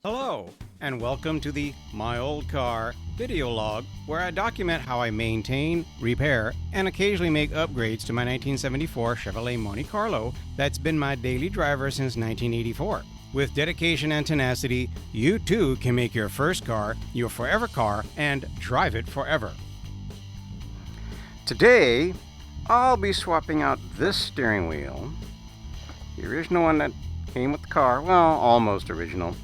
Hello, and welcome to the My Old Car video log, where I document how I maintain, repair, and occasionally make upgrades to my 1974 Chevrolet Monte Carlo that's been my daily driver since 1984. With dedication and tenacity, you too can make your first car your forever car and drive it forever. Today, I'll be swapping out this steering wheel, the original one that came with the car, well, almost original.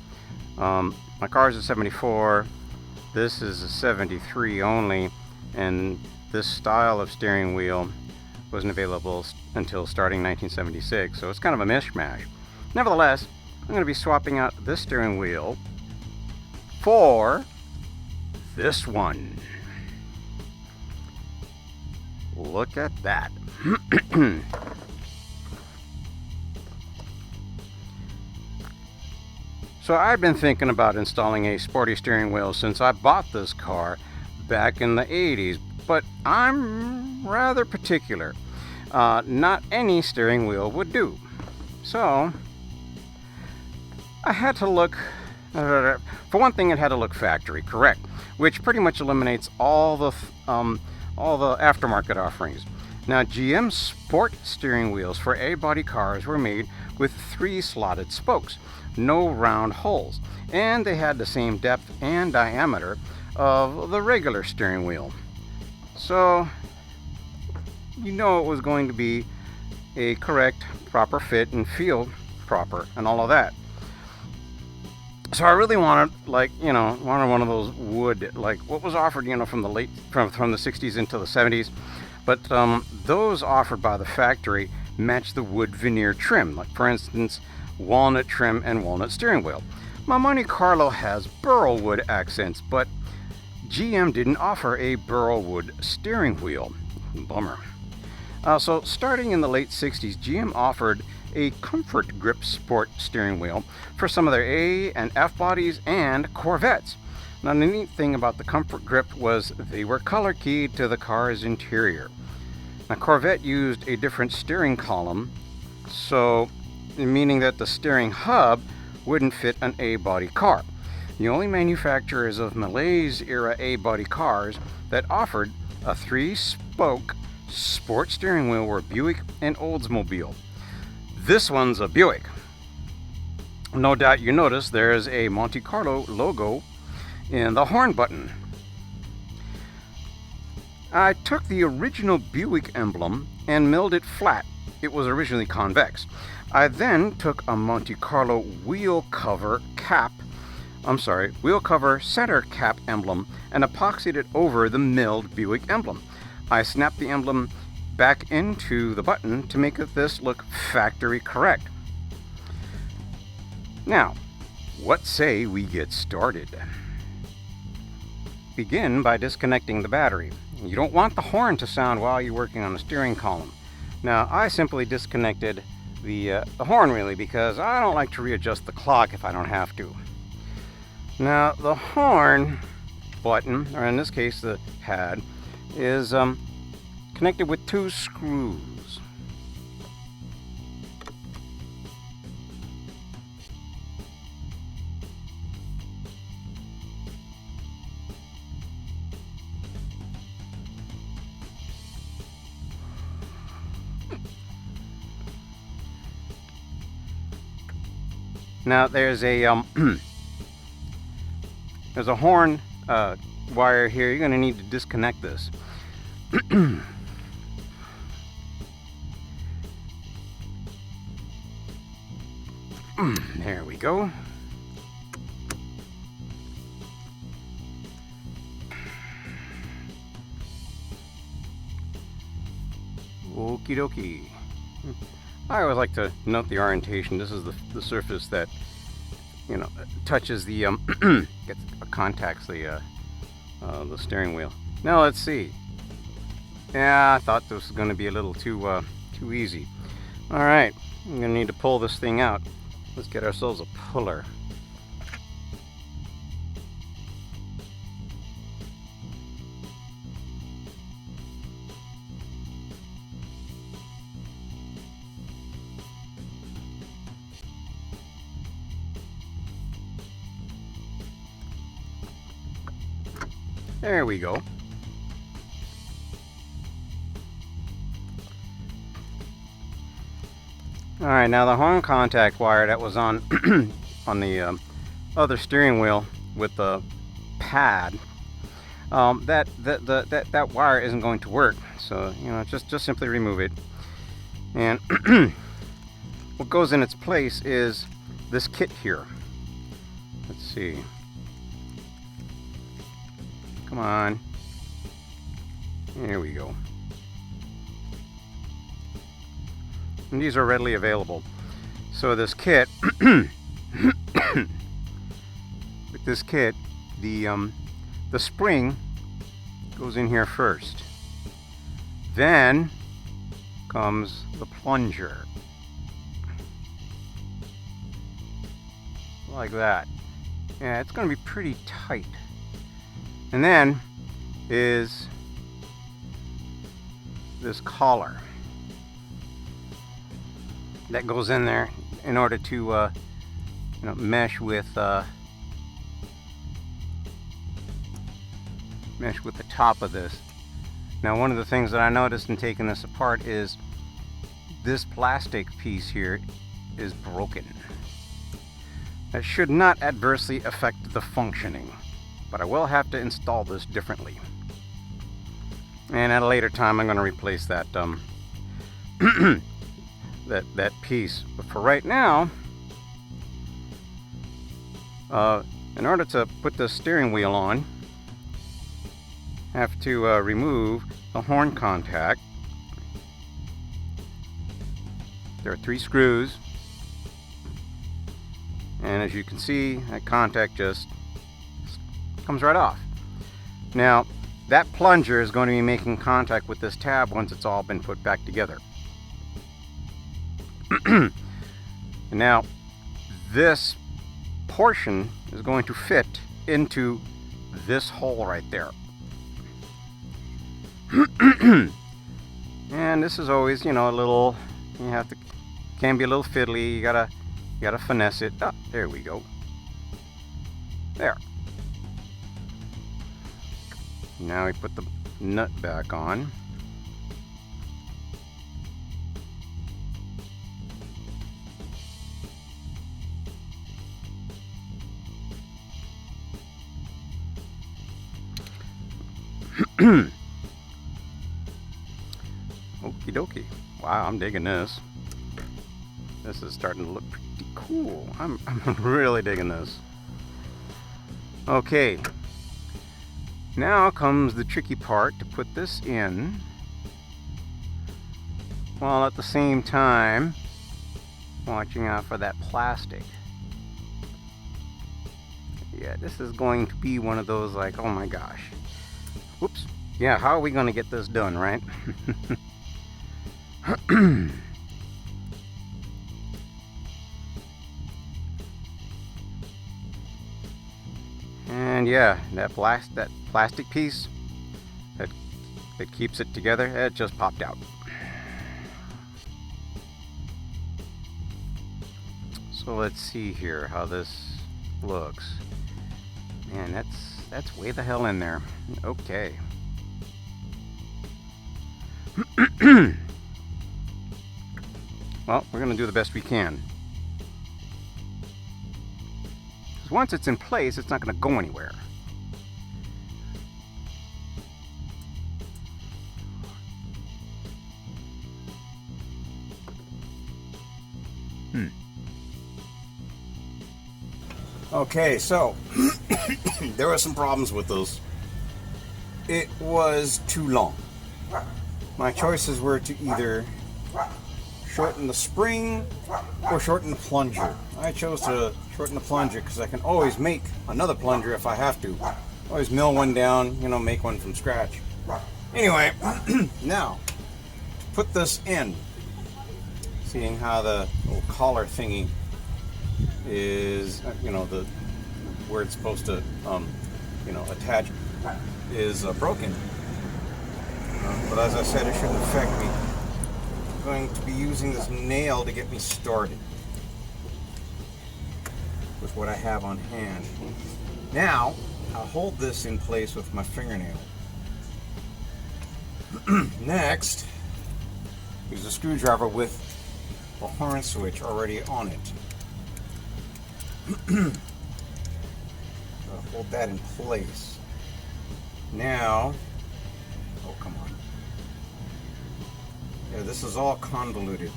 My car's a 74, this is a 73 only, and this style of steering wheel wasn't available until starting 1976, so it's kind of a mishmash. Nevertheless, I'm going to be swapping out this steering wheel for this one. Look at that. So I've been thinking about installing a sporty steering wheel since I bought this car back in the 80s, but I'm rather particular. Not any steering wheel would do. So I had to look, for one thing, it had to look factory correct, which pretty much eliminates all the aftermarket offerings. Now, GM sport steering wheels for A-body cars were made with 3 slotted spokes, no round holes, and they had the same depth and diameter of the regular steering wheel. So, you know it was going to be a correct, proper fit and feel proper and all of that. So I really wanted, one of those wood, like what was offered, from the from the 60s into the 70s. But those offered by the factory match the wood veneer trim, like for instance, walnut trim and walnut steering wheel. My Monte Carlo has burl wood accents, but GM didn't offer a burl wood steering wheel. Bummer. So starting in the late 60s, GM offered a comfort grip sport steering wheel for some of their A and F bodies and Corvettes. Now, the neat thing about the comfort grip was they were color keyed to the car's interior. Now, Corvette used a different steering column, so meaning that the steering hub wouldn't fit an A-body car. The only manufacturers of Malaise era A-body cars that offered a 3-spoke sport steering wheel were Buick and Oldsmobile. This one's a Buick. No doubt you notice there's a Monte Carlo logo in the horn button. I took the original Buick emblem and milled it flat. It was originally convex. I then took a Monte Carlo wheel cover center cap emblem and epoxied it over the milled Buick emblem. I snapped the emblem back into the button to make this look factory correct. Now, what say we get started? Begin by disconnecting the battery. You don't want the horn to sound while you're working on the steering column. Now, I simply disconnected the horn really because I don't like to readjust the clock if I don't have to. Now, the horn button, or in this case the pad, is connected with 2 screws. Now there's a there's a horn wire here. You're going to need to disconnect this. There we go. Okie dokie. I always like to note the orientation. This is the surface that touches the contacts the steering wheel. Now let's see. Yeah, I thought this was going to be a little too easy. All right, I'm going to need to pull this thing out. Let's get ourselves a puller. There we go. Alright, now the horn contact wire that was on on the other steering wheel with the pad, that wire isn't going to work. So, you know, just simply remove it. And what goes in its place is this kit here. Let's see. Come on. Here we go. And these are readily available. So this kit, with this kit, the spring goes in here first. Then comes the plunger. Like that. Yeah, it's going to be pretty tight. And then is this collar that goes in there in order to you know, mesh with the top of this. Now, one of the things that I noticed in taking this apart is this plastic piece here is broken. That should not adversely affect the functioning, but I will have to install this differently. And at a later time, I'm going to replace that that piece. But for right now, in order to put the steering wheel on, I have to remove the horn contact. There are 3 screws, and as you can see, that contact just comes right off. Now, that plunger is going to be making contact with this tab once it's all been put back together. And now, this portion is going to fit into this hole right there. And this is always, you know, a little, you have to, can be a little fiddly. You gotta finesse it. Ah, there we go. There. Now we put the nut back on. Okie dokie. Wow, I'm digging this. This is starting to look pretty cool. I'm really digging this. Okay. Now comes the tricky part, to put this in, while at the same time watching out for that plastic. Yeah, this is going to be one of those, like, oh my gosh. Whoops. Yeah, how are we going to get this done, right? And yeah, that plastic piece that keeps it together, it just popped out. So let's see here how this looks. Man, that's way the hell in there. Okay. Well, we're going to do the best we can. Because once it's in place, it's not going to go anywhere. Okay, so there were some problems with those. It was too long. My choices were to either shorten the spring or shorten the plunger. I chose to shorten the plunger because I can always make another plunger if I have to. Always mill one down, you know, make one from scratch. Anyway, now, to put this in, seeing how the little collar thingy is, you know, the where it's supposed to, you know, attach is broken. But as I said, it shouldn't affect me. I'm going to be using this nail to get me started with what I have on hand. Now, I'll hold this in place with my fingernail. Next, is a screwdriver with a horn switch already on it. I'll hold that in place. Now, oh come on. Yeah, this is all convoluted.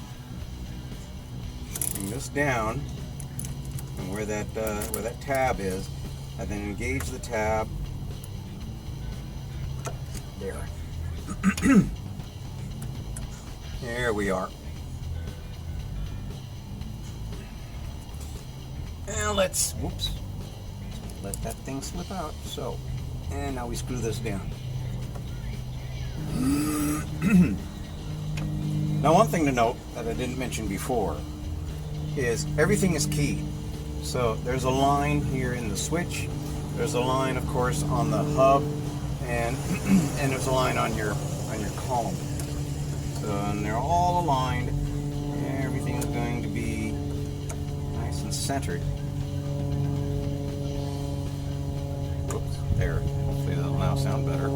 Bring this down, and where that tab is, and then engage the tab. There. There we are. Now let's, whoops, let that thing slip out. So, and now we screw this down. Now, one thing to note that I didn't mention before is everything is keyed. So there's a line here in the switch. There's a line, of course, on the hub, and and there's a line on your column. So, and they're all aligned. Everything is going to be nice and centered. Oops, there. Hopefully that'll now sound better.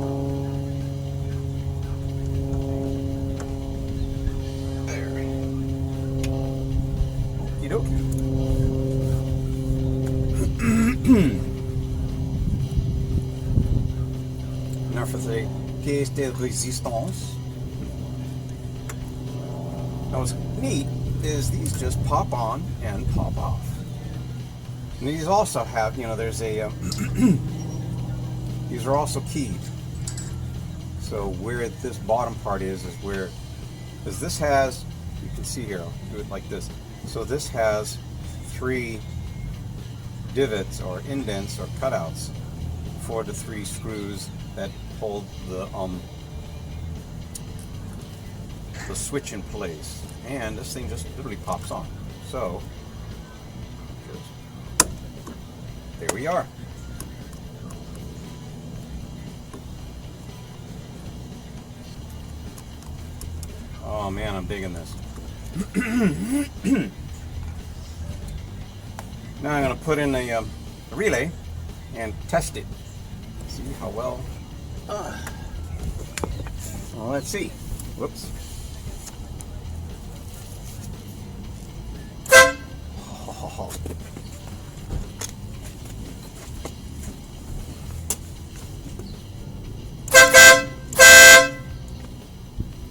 There. Okie dokie. Now for the pièce de résistance. Now what's neat is these just pop on and pop off. And these also have, you know, there's a, these are also keyed. So where this bottom part is where, because this has, you can see here, I'll do it like this. So this has 3 divots or indents or cutouts for the 3 screws that hold the switch in place, and this thing just literally pops on. So there we are. Oh man, I'm digging this. Now I'm going to put in a relay and test it. See how well. Well, let's see. Whoops. Oh.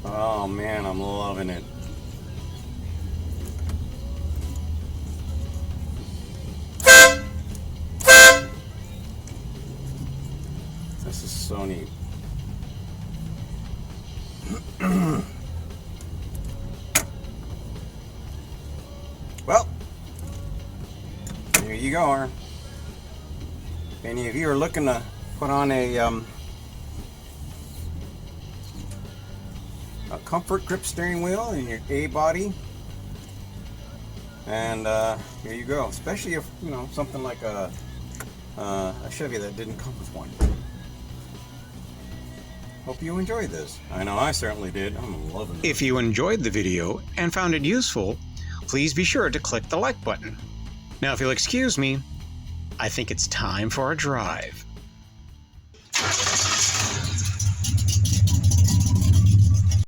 Oh man, I'm loving it. This is so neat. Well, there you go. If any of you are looking to put on a comfort grip steering wheel in your A body, and here you go. Especially if, you know, something like a Chevy that didn't come with one. Hope you enjoyed this. I know I certainly did. I'm loving it. If you enjoyed the video and found it useful, please be sure to click the like button. Now, if you'll excuse me, I think it's time for a drive.